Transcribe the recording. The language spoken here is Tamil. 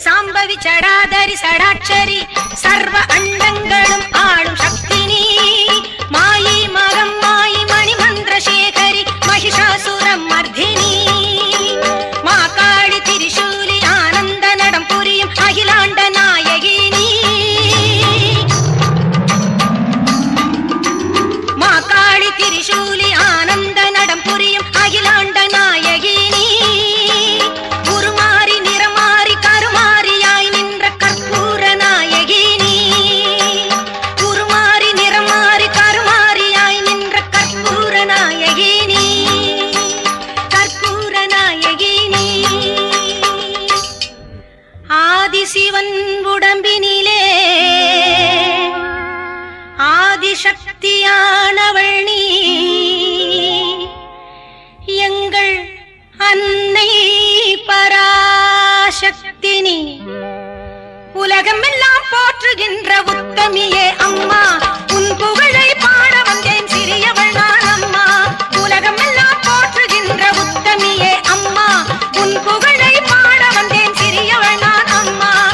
சாம்பவி சடாதரி சடாட்சரி சர்வ அண்டங்களும் ஆளும் சக்தினி மாயி மகம் மாயி மணிமந்திர சேகரி மகிஷாசுரம் மர்தினி மாகாளி திரிசூலி ஆனந்த நடம் புரியும் அகிலாண்ட நாயகினி மாகாளி திரிசூலி ஆனந்த நடம் புரியும் அகிலாண்ட நாயகினி உருமாறி நிறமாறி கருமாறியாய் நின்ற கற்பூர நாயகினி உருமாறி நிறமாறி கருமாறியாய் நின்ற கற்பூர நாயகினி கற்பூர நாயகினி ஆதிசிவன் உடம்பினிலே ஆதிசக்தியானவள் நீ எங்கள் அன்னை பராசக்தினி உலகமெல்லாம் போற்றுகின்ற உத்தமியே